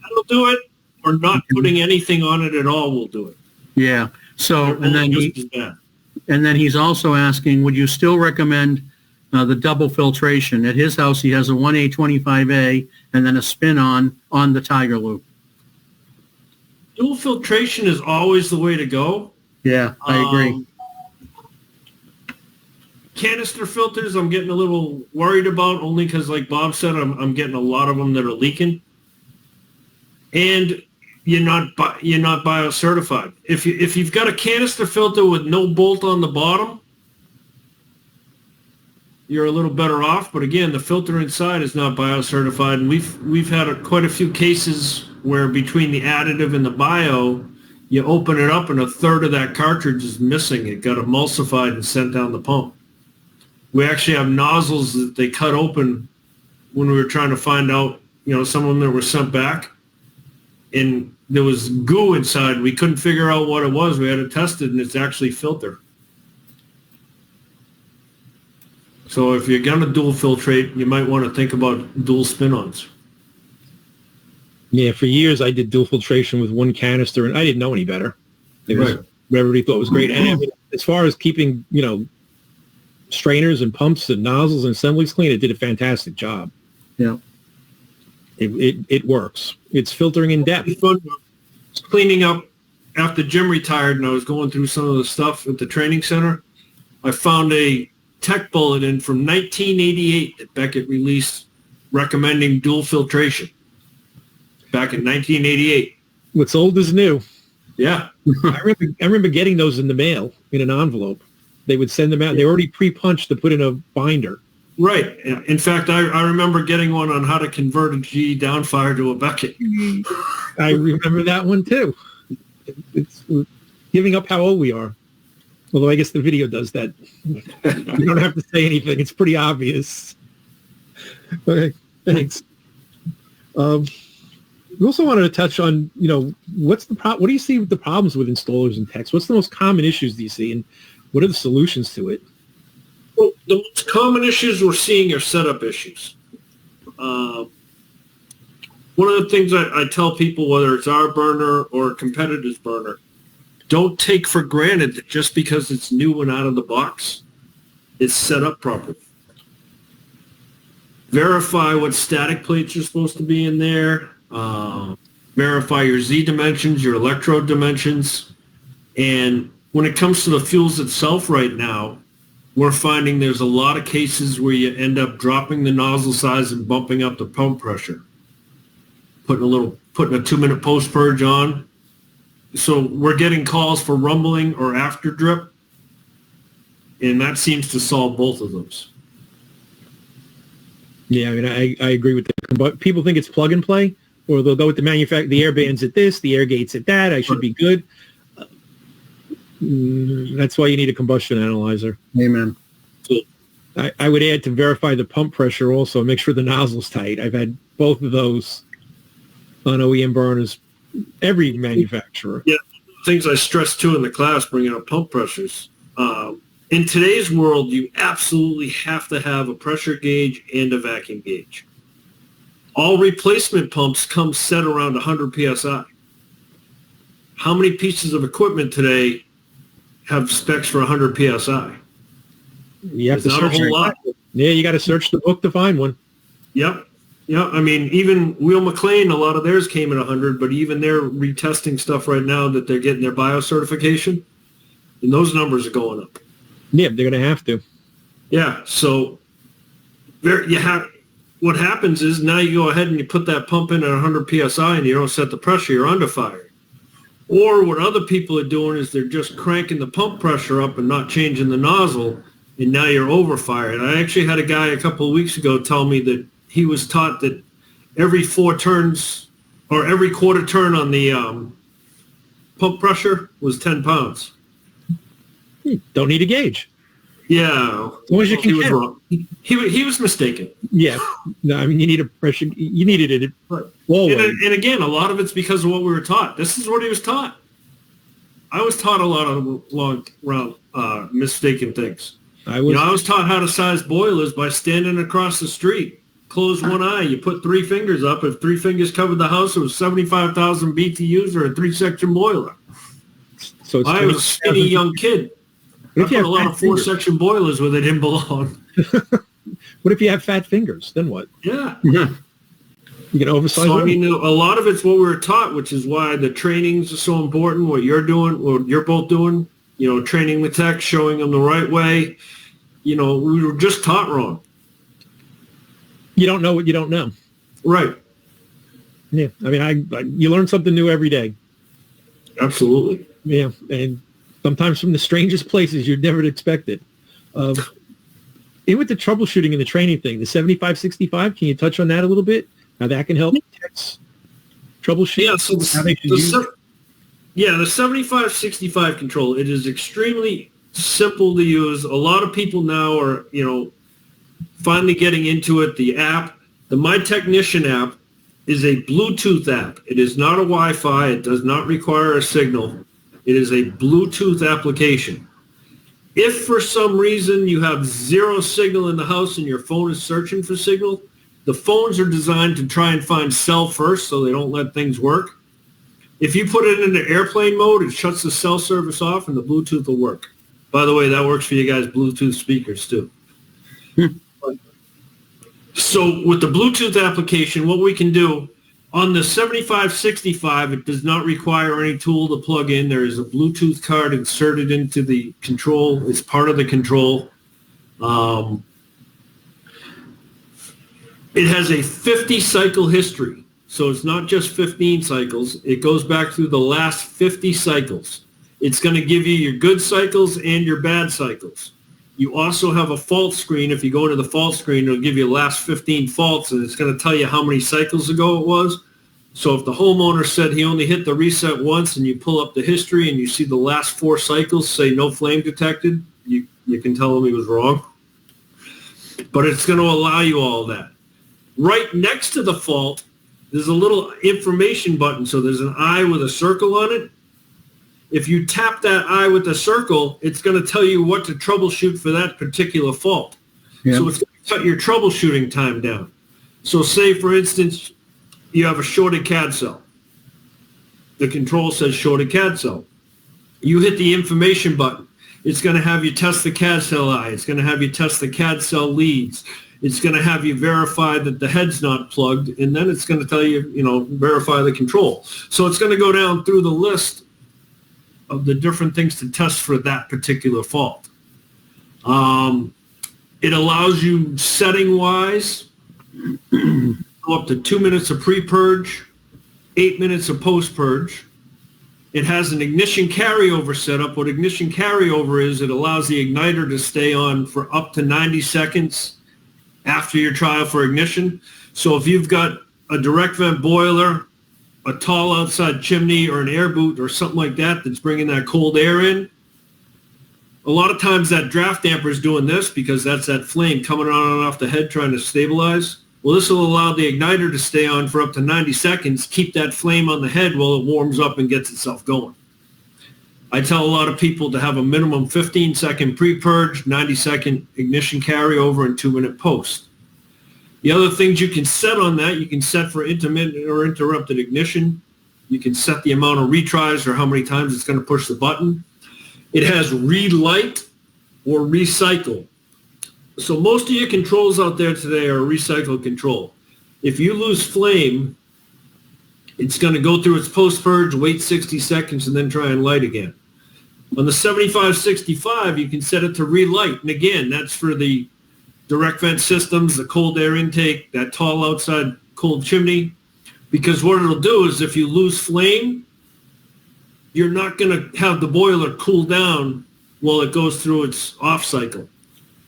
That'll do it, or not putting anything on it at all will do it. Yeah. So and then he's also asking, would you still recommend the double filtration? At his house, he has a 1A25A and then a spin-on the Tiger Loop. Dual filtration is always the way to go. Yeah, I agree. Canister filters, I'm getting a little worried about, only because, like Bob said, I'm getting a lot of them that are leaking. And you're not biocertified. If you've got a canister filter with no bolt on the bottom, you're a little better off. But again, the filter inside is not biocertified, and we've had quite a few cases where between the additive and the bio, you open it up and a third of that cartridge is missing. It got emulsified and sent down the pump. We actually have nozzles that they cut open when we were trying to find out, some of them that were sent back, and there was goo inside. We couldn't figure out what it was. We had it tested, and it's actually filter. So if you're going to dual filtrate, you might want to think about dual spin-ons. Yeah, for years I did dual filtration with one canister, and I didn't know any better. It was Right. Everybody thought it was great. And as far as keeping, strainers and pumps and nozzles and assemblies clean, it did a fantastic job. Yeah. It works. It's filtering in depth. Cleaning up after Jim retired, and I was going through some of the stuff at the training center. I found a tech bulletin from 1988 that Beckett released recommending dual filtration back in 1988. What's old is new. Yeah. I remember getting those in the mail in an envelope. They would send them out. They already pre-punched to put in a binder. Right. In fact, I remember getting one on how to convert a GE downfire to a Beckett. I remember that one too. It's giving up how old we are. Although I guess the video does that. You don't have to say anything. It's pretty obvious. Okay, thanks. We also wanted to touch on, what do you see with the problems with installers and techs? What's the most common issues do you see, and what are the solutions to it? Well, the most common issues we're seeing are setup issues. One of the things I tell people, whether it's our burner or a competitor's burner, don't take for granted that just because it's new and out of the box, it's set up properly. Verify what static plates are supposed to be in there. Verify your Z dimensions, your electrode dimensions. And when it comes to the fuels itself right now, we're finding there's a lot of cases where you end up dropping the nozzle size and bumping up the pump pressure. Putting a 2-minute post purge on. So we're getting calls for rumbling or after drip. And that seems to solve both of those. Yeah, I mean, I agree with that. But people think it's plug and play, or they'll go with the air bands at this, the air gates at that. I should be good. That's why you need a combustion analyzer. Amen. I would add to verify the pump pressure also. Make sure the nozzle's tight. I've had both of those on OEM burners, every manufacturer. Yeah, things I stress too in the class, bringing up pump pressures. In today's world, you absolutely have to have a pressure gauge and a vacuum gauge. All replacement pumps come set around 100 PSI. How many pieces of equipment today have specs for 100 PSI? You have to not search a whole lot. Yeah, you got to search the book to find one. Yep. Yeah, I mean, even Wheel McLean, a lot of theirs came at 100, but even they're retesting stuff right now that they're getting their biocertification, and those numbers are going up. Yeah, they're going to have to. Yeah, so what happens is now you go ahead and you put that pump in at 100 PSI and you don't set the pressure, you're under fire. Or what other people are doing is they're just cranking the pump pressure up and not changing the nozzle, and now you're over fired. I actually had a guy a couple of weeks ago tell me that he was taught that every 4 turns or every quarter turn on the pump pressure was 10 pounds. Don't need a gauge. Yeah. As long as you can he was wrong. He was mistaken. Yeah. No, I mean, you need a pressure. You needed it always. And again, a lot of it's because of what we were taught. This is what he was taught. I was taught a lot of mistaken things. I was taught how to size boilers by standing across the street. Close one eye. You put 3 fingers up. If 3 fingers covered the house, it was 75,000 BTUs or a 3-section boiler. So I was a skinny young kid. I put a lot of 4-section boilers where they didn't belong. What if you have fat fingers? Then what? Yeah. You can oversize. So, I mean, a lot of it's what we were taught, which is why the trainings are so important, what you're doing, what you're both doing, training the tech, showing them the right way. We were just taught wrong. You don't know what you don't know. Right. Yeah. I mean, you learn something new every day. Absolutely. Yeah. And sometimes from the strangest places you'd never expect it. In with the troubleshooting and the training thing, the 7565, can you touch on that a little bit? How that can help techs troubleshoot? Yeah, so the 7565 control, it is extremely simple to use. A lot of people now are, finally getting into it. The app, the My Technician app, is a Bluetooth app. It is not a Wi-Fi. It does not require a signal. It is a Bluetooth application. If for some reason you have 0 signal in the house and your phone is searching for signal, the phones are designed to try and find cell first so they don't let things work. If you put it into airplane mode, it shuts the cell service off and the Bluetooth will work. By the way, that works for you guys Bluetooth speakers too. So with the Bluetooth application, what we can do on the 7565, it does not require any tool to plug in. There is a Bluetooth card inserted into the control. It's part of the control. It has a 50 cycle history. So it's not just 15 cycles. It goes back through the last 50 cycles. It's going to give you your good cycles and your bad cycles. You also have a fault screen. If you go into the fault screen, it'll give you the last 15 faults, and it's going to tell you how many cycles ago it was. So if the homeowner said he only hit the reset once, and you pull up the history and you see the last 4 cycles say no flame detected, you can tell him he was wrong. But it's going to allow you all that. Right next to the fault, there's a little information button. So there's an eye with a circle on it. If you tap that eye with the circle, it's going to tell you what to troubleshoot for that particular fault. Yep. So it's going to cut your troubleshooting time down. So say, for instance, you have a shorted CAD cell. The control says shorted CAD cell. You hit the information button. It's going to have you test the CAD cell eye. It's going to have you test the CAD cell leads. It's going to have you verify that the head's not plugged, and then it's going to tell you, verify the control. So it's going to go down through the list of the different things to test for that particular fault. It allows you setting-wise go up to 2 minutes of pre-purge, 8 minutes of post-purge. It has an ignition carryover setup. What ignition carryover is, it allows the igniter to stay on for up to 90 seconds after your trial for ignition. So if you've got a direct vent boiler, a tall outside chimney, or an air boot or something like that that's bringing that cold air in, a lot of times that draft damper is doing this because that's that flame coming on and off the head trying to stabilize. Well, this will allow the igniter to stay on for up to 90 seconds, keep that flame on the head while it warms up and gets itself going. I tell a lot of people to have a minimum 15-second pre-purge, 90-second ignition carryover, and 2-minute post. The other things you can set on that, you can set for intermittent or interrupted ignition. You can set the amount of retries or how many times it's going to push the button. It has relight or recycle. So most of your controls out there today are recycle control. If you lose flame, it's going to go through its post-purge, wait 60 seconds, and then try and light again. On the 7565, you can set it to relight. And again, that's for the direct vent systems, the cold air intake, that tall outside cold chimney. Because what it'll do is if you lose flame, you're not going to have the boiler cool down while it goes through its off cycle.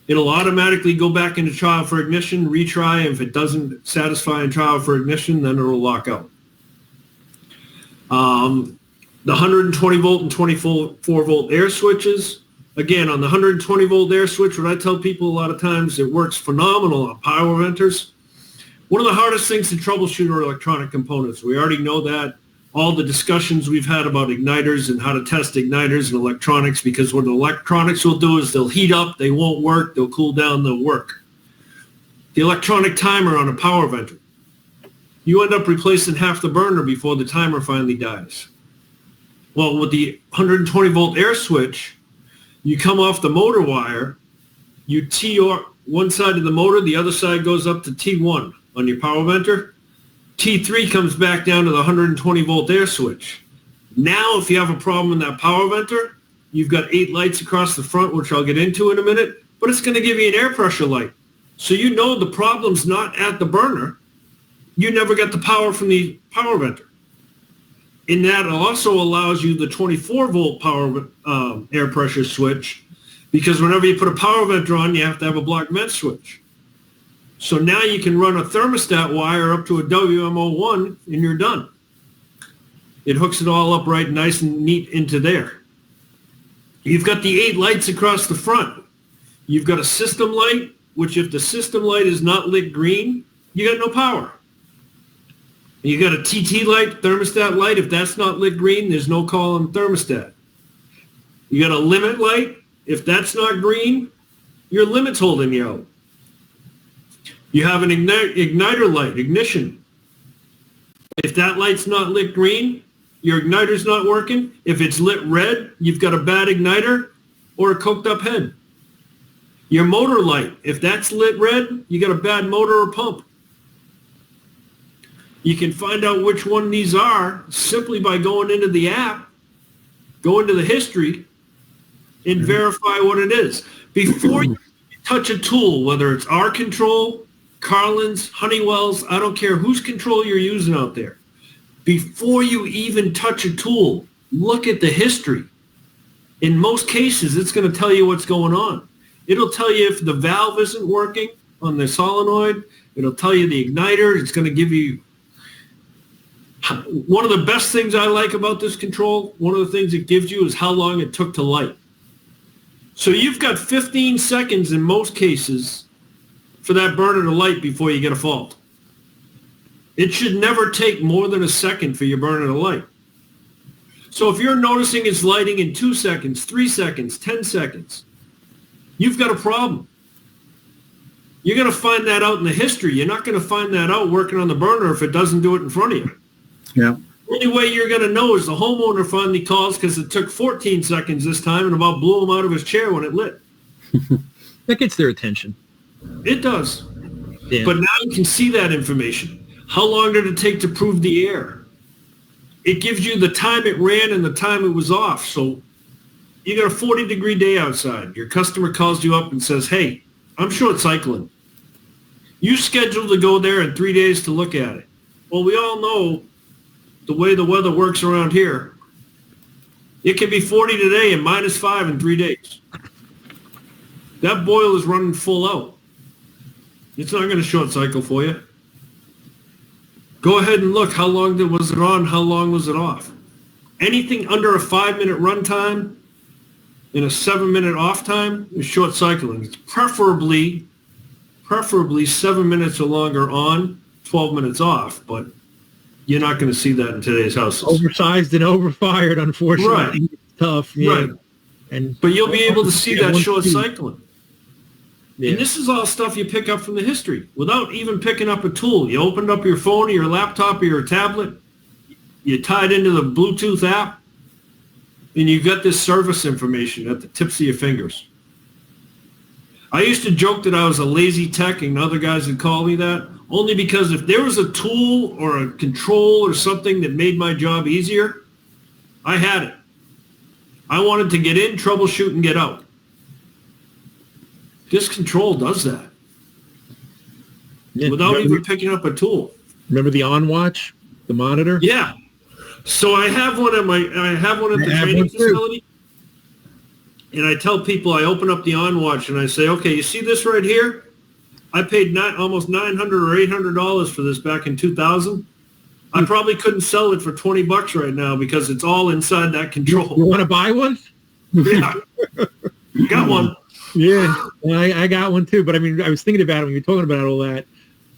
It'll automatically go back into trial for ignition, retry. If it doesn't satisfy in trial for ignition, then it'll lock out. The 120 volt and 24 volt air switches. Again, on the 120 volt air switch, what I tell people a lot of times, it works phenomenal on power venters. One of the hardest things to troubleshoot are electronic components. We already know that. All the discussions we've had about igniters and how to test igniters and electronics, because what electronics will do is they'll heat up, they won't work, they'll cool down, they'll work. The electronic timer on a power venter, you end up replacing half the burner before the timer finally dies. Well, with the 120 volt air switch, you come off the motor wire, you T one side of the motor, the other side goes up to T1 on your power venter. T3 comes back down to the 120 volt air switch. Now, if you have a problem in that power venter, you've got 8 lights across the front, which I'll get into in a minute, but it's going to give you an air pressure light. So you know the problem's not at the burner. You never got the power from the power venter. And that also allows you the 24 volt power air pressure switch, because whenever you put a power venter on, you have to have a block vent switch. So now you can run a thermostat wire up to a WMO1 and you're done. It hooks it all up right nice and neat into there. You've got the 8 lights across the front. You've got a system light, which if the system light is not lit green, you got no power. You got a TT light, thermostat light. If that's not lit green, there's no call on thermostat. You got a limit light. If that's not green, your limit's holding you out. You have an igniter light, ignition. If that light's not lit green, your igniter's not working. If it's lit red, you've got a bad igniter. or a coked up head. Your motor light, if that's lit red, you got a bad motor or pump. You can find out which one these are simply by going into the app, go into the history, and verify what it is. Before you touch a tool, whether it's our control, Carlin's, Honeywell's, I don't care whose control you're using out there. Before you even touch a tool, look at the history. In most cases, it's going to tell you what's going on. It'll tell you if the valve isn't working on the solenoid. It'll tell you the igniter. It's going to give you... One of the best things I like about this control, one of the things it gives you is how long it took to light. So you've got 15 seconds in most cases for that burner to light before you get a fault. It should never take more than a second for your burner to light. So if you're noticing it's lighting in 2 seconds, 3 seconds, 10 seconds, you've got a problem. You're going to find that out in the history. You're not going to find that out working on the burner if it doesn't do it in front of you. Yeah. The only way you're going to know is the homeowner finally calls because it took 14 seconds this time and about blew him out of his chair when it lit. That gets their attention. It does. Yeah. But now you can see that information. How long did it take to prove the error? It gives you the time it ran and the time it was off. So you got a 40-degree day outside. Your customer calls you up and says, hey, I'm short cycling. You scheduled to go there in 3 days to look at it. Well, we all know the way the weather works around here. It can be 40 today and -5 in 3 days. That boil is running full out. It's not going to short cycle for you. Go ahead and look. How long was it on? How long was it off? Anything under a 5-minute run time and a 7-minute off time is short cycling. It's preferably 7 minutes or longer on, 12 minutes off, but you're not going to see that in today's houses. Oversized and overfired, unfortunately. Right. It's tough. Yeah. Right. But you'll be able to see that short cycling. Yeah. And this is all stuff you pick up from the history without even picking up a tool. You opened up your phone or your laptop or your tablet, you tied into the Bluetooth app, and you got this service information at the tips of your fingers. I used to joke that I was a lazy tech and other guys would call me that, only because if there was a tool or a control or something that made my job easier, I had it. I wanted to get in, troubleshoot, and get out. This control does that without even picking up a tool. Remember the OnWatch, the monitor? Yeah. So I have one at the training facility, and I tell people, I open up the OnWatch and I say, okay, you see this right here? I paid almost $900 or $800 for this back in 2000. I probably couldn't sell it for $20 right now because it's all inside that control. You want to buy one? Yeah. Got one. Yeah, I got one too. But I mean, I was thinking about it when you were talking about all that.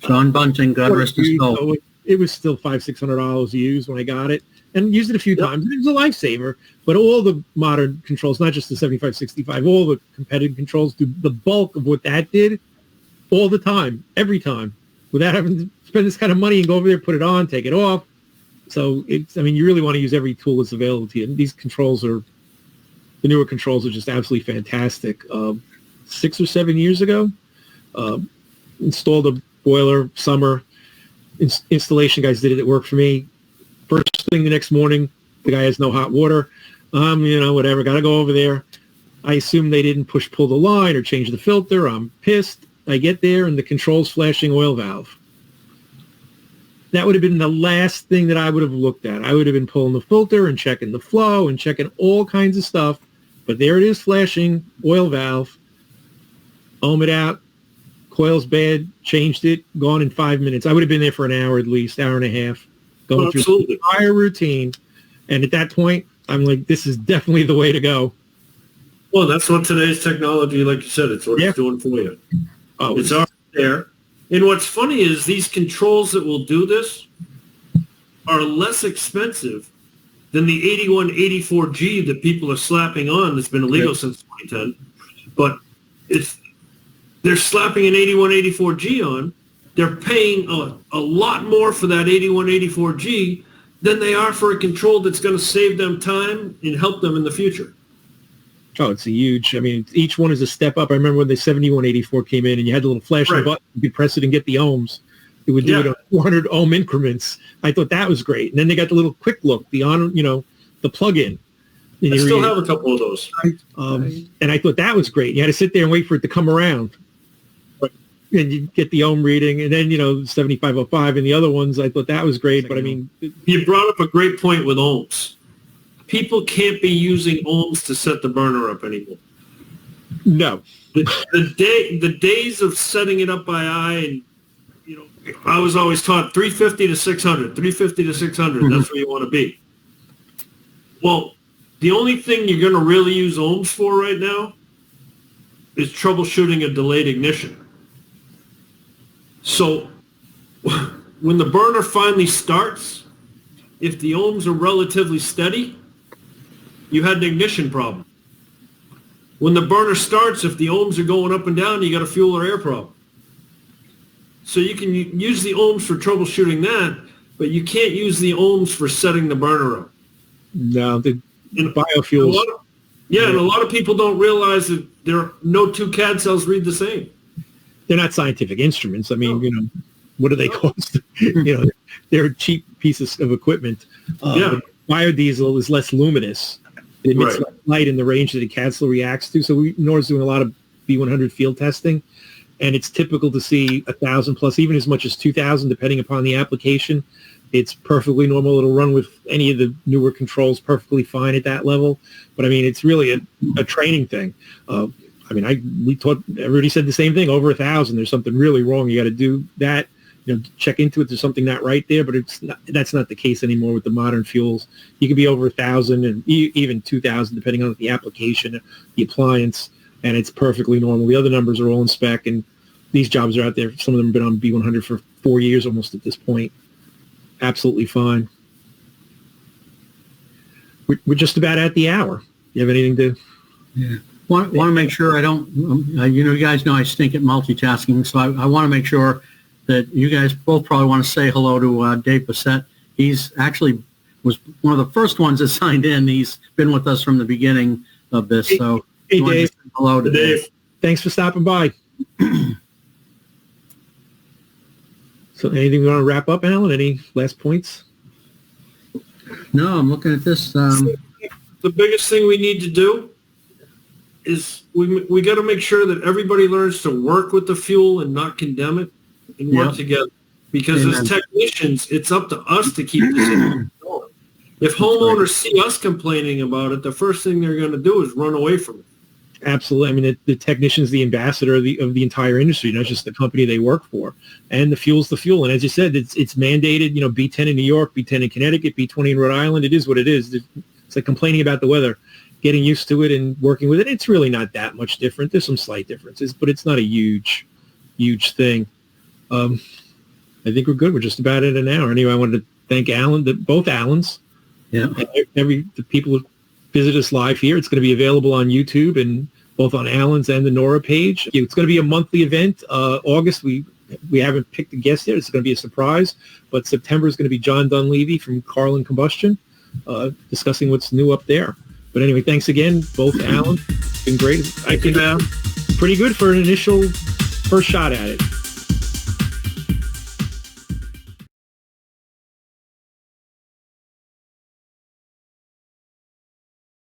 John Bunting, God rest his soul. So it was still $500-600 used when I got it, and used it a few times. It was a lifesaver. But all the modern controls, not just the 7565, all the competitive controls do the bulk of what that did all the time, every time, without having to spend this kind of money and go over there, put it on, take it off. So it's, I mean, you really want to use every tool that's available to you. And these controls are, the newer controls are just absolutely fantastic. 6 or 7 years ago, installed a boiler, summer. Installation guys did it. It worked for me. First thing the next morning, the guy has no hot water. Whatever, got to go over there. I assume they didn't pull the line or change the filter. I'm pissed. I get there and the control's flashing oil valve. That would have been the last thing that I would have looked at. I would have been pulling the filter and checking the flow and checking all kinds of stuff. But there it is, flashing oil valve. Ohm it out. Coil's bad. Changed it. Gone in 5 minutes. I would have been there for an hour at least, hour and a half. Going through the entire routine. And at that point, I'm like, this is definitely the way to go. Well, that's what today's technology, like you said, it's what it's doing for you. Oh, it's already there. And what's funny is these controls that will do this are less expensive than the 8184G that people are slapping on that's been illegal since 2010. But they're slapping an 8184G on. They're paying a lot more for that 8184G than they are for a control that's going to save them time and help them in the future. Oh, it's a huge, I mean, each one is a step up. I remember when the 7184 came in and you had the little flashing button, you could press it and get the ohms. It would do it on 400 ohm increments. I thought that was great. And then they got the little quick look, the on, the plug-in. I still have a couple of those. And I thought that was great. You had to sit there and wait for it to come around. And you get the ohm reading. And then, 7505 and the other ones, I thought that was great. But I mean, you brought up a great point with ohms. People can't be using ohms to set the burner up anymore. No. The days of setting it up by eye, and I was always taught 350 to 600, 350 to 600. Mm-hmm. That's where you want to be. Well, the only thing you're going to really use ohms for right now is troubleshooting a delayed ignition. So when the burner finally starts, if the ohms are relatively steady, you had an ignition problem. When the burner starts, if the ohms are going up and down, you got a fuel or air problem. So you can use the ohms for troubleshooting that, but you can't use the ohms for setting the burner up. No, the biofuels. And a lot of people don't realize that no two CAD cells read the same. They're not scientific instruments. I mean, what do they cost? They're cheap pieces of equipment. Biodiesel is less luminous. It emits less light in the range that a CAD cell reacts to. So NORA's doing a lot of B100 field testing, and it's typical to see 1,000 plus, even as much as 2,000, depending upon the application. It's perfectly normal. It'll run with any of the newer controls perfectly fine at that level. But I mean, it's really a training thing. Everybody said the same thing, over 1,000. There's something really wrong. You got to do that. Check into it. There's something not right there, but that's not the case anymore with the modern fuels. You can be over 1,000 and even 2,000, depending on the application, the appliance, and it's perfectly normal. The other numbers are all in spec, and these jobs are out there. Some of them have been on B100 for 4 years almost at this point. Absolutely fine. We're just about at the hour. You have anything to? Yeah. Want to make sure I don't, you guys know I stink at multitasking, so I want to make sure that you guys both probably want to say hello to Dave Bassett. He's actually was one of the first ones that signed in. He's been with us from the beginning of this. So hey Dave. Hello to Dave. Thanks for stopping by. So anything we want to wrap up, Alan? Any last points? No, I'm looking at this. The biggest thing we need to do is we got to make sure that everybody learns to work with the fuel and not condemn it and work together. Because as technicians, it's up to us to keep this going. If homeowners see us complaining about it, the first thing they're going to do is run away from it. Absolutely. I mean, the technician's the ambassador of the entire industry, not just the company they work for. And the fuel's the fuel. And as you said, it's mandated, B10 in New York, B10 in Connecticut, B20 in Rhode Island. It is what it is. It's like complaining about the weather, getting used to it and working with it. It's really not that much different. There's some slight differences, but it's not a huge thing. I think we're good. We're just about at an hour. Anyway, I wanted to thank Alan, both Alans. Yeah. The people who visit us live here. It's going to be available on YouTube and both on Alan's and the NORA page. It's going to be a monthly event. August, we haven't picked a guest yet. It's going to be a surprise. But September is going to be John Dunleavy from Carlin Combustion discussing what's new up there. But anyway, thanks again, both Alan. It's been great. I think pretty good for an initial first shot at it.